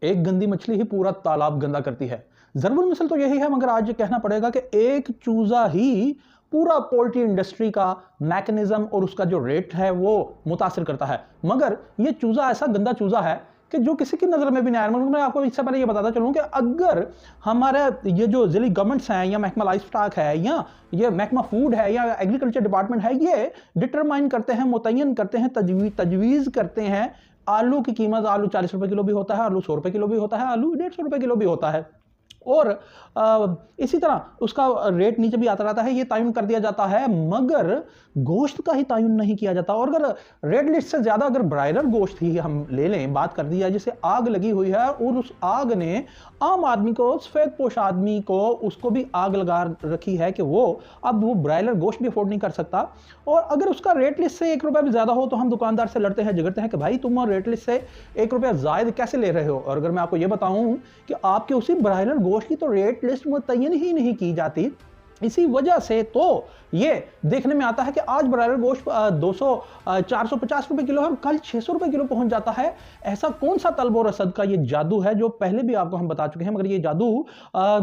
एक गंदी मछली ही पूरा तालाब गंदा करती है। ज़रूर मिसल तो यही है, मगर आज कहना पड़ेगा कि एक चूजा ही पूरा पोल्ट्री इंडस्ट्री का मैकेनिज्म और उसका जो रेट है वो मुतासिर करता है। मगर ये चूजा ऐसा गंदा चूजा है कि जो किसी की नज़र में भी नहीं आया। मतलब मैं आपको इससे पहले ये बताता चलूँ कि अगर हमारे ये जो ज़िली गवर्नमेंट्स हैं या महकमा लाइफ स्टॉक है या ये महकमा फूड है या एग्रीकल्चर डिपार्टमेंट है, ये डिटरमाइन करते हैं, मुतय्यन करते हैं, तजवीज़ करते हैं आलू की कीमत, आलू 40 रुपए किलो भी होता है, आलू 100 रुपए किलो भी होता है, आलू 150 रुपए किलो भी होता है, और इसी तरह उसका रेट नीचे भी आता रहता है, ये तयन कर दिया जाता है, मगर गोश्त का ही तयन नहीं किया जाता। और अगर रेड लिस्ट से ज़्यादा अगर ब्रायलर गोश्त ही हम ले लें, बात कर दी जाए जिसे आग लगी हुई है और उस आग ने आम आदमी को, सफ़ेद पोश आदमी को, उसको भी आग लगा रखी है कि अब वो ब्रायलर गोश्त भी अफोर्ड नहीं कर सकता। और अगर उसका रेट लिस्ट से 1 रुपया भी ज़्यादा हो तो हम दुकानदार से लड़ते हैं, झगड़ते हैं कि भाई तुम रेट लिस्ट से 1 रुपया ज़ायद कैसे ले रहे हो। और अगर मैं आपको ये बताऊं कि आपके उसी ब्रायलर गोश्त की तो रेट लिस्ट मुतय्यन ही नहीं की जाती, इसी वजह से तो ये देखने में आता है कि आज ब्रायलर गोश्त 200 450 रुपए किलो है और कल 600 रुपए किलो पहुंच जाता है। ऐसा कौन सा तलब और रसद का ये जादू है जो पहले भी आपको हम बता चुके हैं, मगर ये जादू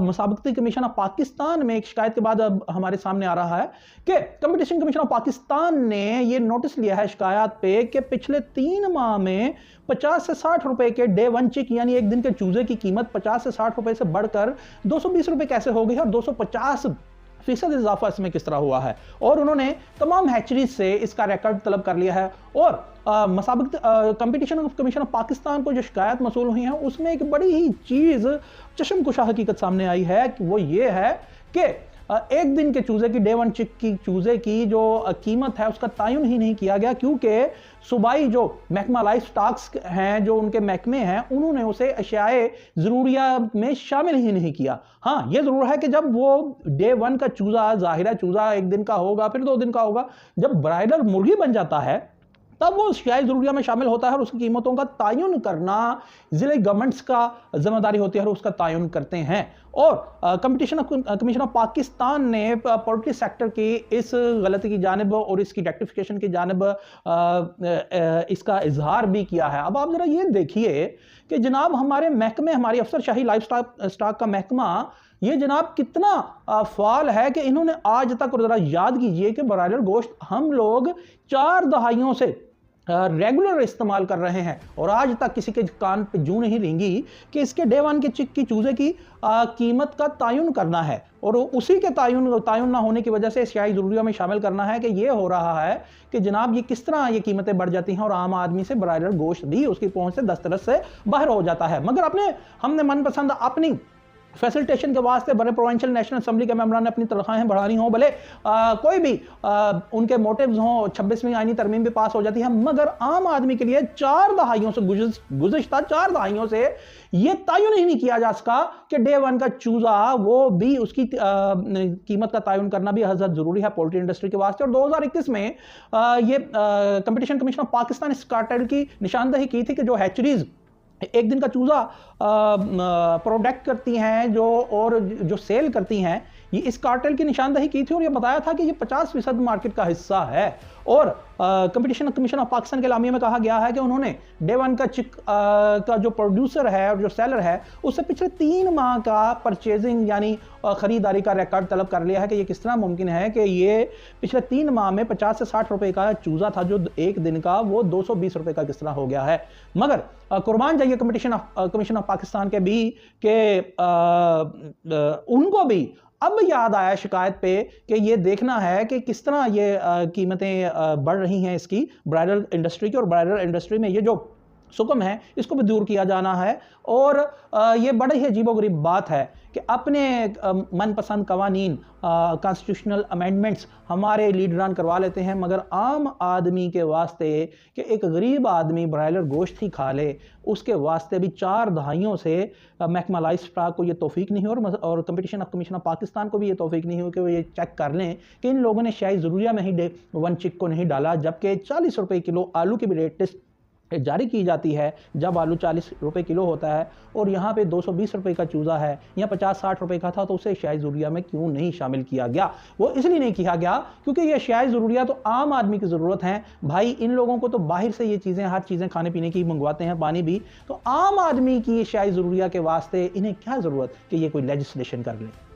मुसाबकती कमीशन ऑफ पाकिस्तान में एक शिकायत के बाद अब हमारे सामने आ रहा है कि कंपटीशन कमीशन ऑफ पाकिस्तान ने ये नोटिस लिया है शिकायत पे कि पिछले 3 माह में 50 से 60 रुपए के डे वन चिक यानी एक दिन के चूजे की कीमत 50 से 60 रुपए से बढ़कर 220 रुपए कैसे हो गई है और 250% इजाफा इसमें किस तरह हुआ है। और उन्होंने तमाम हैचरीज से इसका रिकॉर्ड तलब कर लिया है। और मुसाबिक कंपटीशन कमीशन ऑफ पाकिस्तान को जो शिकायत मसूल हुई है उसमें एक बड़ी ही चीज चश्मकुशा हकीकत सामने आई है कि वो ये है कि एक दिन के चूजे की, डे वन चिक की चूजे की जो कीमत है उसका तयन ही नहीं किया गया, क्योंकि सूबाई जो महकमा लाइफ स्टॉक्स हैं, जो उनके महकमे हैं, उन्होंने उसे अशियाए ज़रूरिया में शामिल ही नहीं किया। हाँ, ये ज़रूर है कि जब वो डे वन का चूज़ा, ज़ाहिरा चूज़ा 1 दिन का होगा, फिर 2 दिन का होगा, जब ब्रायलर मुर्गी बन जाता है तब वो अशियाए ज़रूरिया में शामिल होता है और उसकी कीमतों का तयन करना ज़िले गवर्नमेंट्स का जिम्मेदारी होती है और उसका तयन करते हैं। और कंपटीशन कमीशन ऑफ पाकिस्तान ने पोल्ट्री सेक्टर की इस गलती की जानिब और इसकी रेक्टिफिकेशन की जानिब इसका इजहार भी किया है। अब आप ज़रा ये देखिए कि जनाब हमारे महकमे, हमारी अफसरशाही लाइफ स्टॉक का महकमा, ये जनाब कितना फाल है कि इन्होंने आज तक, और ज़रा याद कीजिए कि ब्रायलर गोश्त हम लोग 4 दहाइयों से रेगुलर इस्तेमाल कर रहे हैं और आज तक किसी के कान पे जूं नहीं रेंगी कि इसके डे वन के चिक की चूजे की कीमत का तयन करना है और उसी के तयन ना होने की वजह से अशियाई ज़रूरिया में शामिल करना है। कि ये हो रहा है कि जनाब ये किस तरह ये कीमतें बढ़ जाती हैं और आम आदमी से ब्रायलर गोश्त भी उसकी पहुंच से दस्तरस से बाहर हो जाता है। मगर हमने मनपसंद अपनी फैसिलिटेशन के वास्ते बड़े प्रोविंशियल नेशनल असेंबली के मेंबरान ने अपनी तनख्वाहें बढ़ानी हो, भले कोई भी उनके मोटिव्स हों, 26वीं आईनी तरमीम भी पास हो जाती है, मगर आम आदमी के लिए 4 दहाइयों से गुज़िश्ता 4 दहाइयों से ये तयन ही नहीं किया जा सका कि डे वन का चूज़ा वो भी उसकी कीमत का तयन करना भी हज़रत ज़रूरी है पोल्ट्री इंडस्ट्री के वास्ते। और 2021 में ये कंपटीशन कमीशन ऑफ पाकिस्तान इस कार्टेल की निशानदही की थी कि जो हैचरीज एक दिन का चूज़ा प्रोडक्ट करती हैं जो सेल करती हैं, ये इस कार्टेल की निशानदही की थी और ये बताया था कि ये 50% मार्केट का हिस्सा है। और कंपटीशन कमीशन ऑफ पाकिस्तान के लामिया में कहा गया है कि उन्होंने डे वन का चिक का जो प्रोड्यूसर है और जो सेलर है उससे पिछले 3 माह का परचेजिंग यानी खरीदारी का रिकॉर्ड तलब कर लिया है कि ये किस तरह मुमकिन है कि ये पिछले 3 माह में 50 से 60 रुपए का चूज़ा था जो एक दिन का, वो 220 रुपए का किस तरह हो गया है। मगर कुर्बान जाइए कंपटीशन कमीशन ऑफ पाकिस्तान के भी कि उनको भी अब याद आया शिकायत पे कि ये देखना है कि किस तरह ये कीमतें बढ़ रही हैं इसकी ब्रायलर इंडस्ट्री की, और ब्रायलर इंडस्ट्री में ये जो सुकम है इसको भी दूर किया जाना है। और ये बड़ी ही अजीबोगरीब बात है कि अपने मनपसंद कवानीन, कॉन्स्टिट्यूशनल अमेंडमेंट्स हमारे लीडरान करवा लेते हैं, मगर आम आदमी के वास्ते कि एक गरीब आदमी ब्रायलर गोश्त ही खा ले, उसके वास्ते भी 4 दहाइयों से महकमा लाइफ स्टॉक को ये तौफीक नहीं हो और कंपटीशन कमीशन ऑफ पाकिस्तान को भी ये तौफीक नहीं हो कि वो ये चेक कर लें कि इन लोगों ने शायद ज़रूरिया में ही डे वन चिक को नहीं डाला, जबकि 40 रुपए किलो आलू की भी रेट लिस्ट जारी की जाती है जब आलू 40 रुपए किलो होता है और यहाँ पे 220 रुपए का चूज़ा है या 50-60 रुपए का था, तो उसे अशियाए ज़रूरिया में क्यों नहीं शामिल किया गया? वो इसलिए नहीं किया गया क्योंकि ये अशियाए ज़रूरिया तो आम आदमी की ज़रूरत है भाई। इन लोगों को तो बाहर से ये चीज़ें, हर चीज़ें खाने पीने की मंगवाते हैं, पानी भी। तो आम आदमी की अशियाए ज़रूरिया के वास्ते इन्हें क्या ज़रूरत कि ये कोई लेजिस्लेशन कर ले।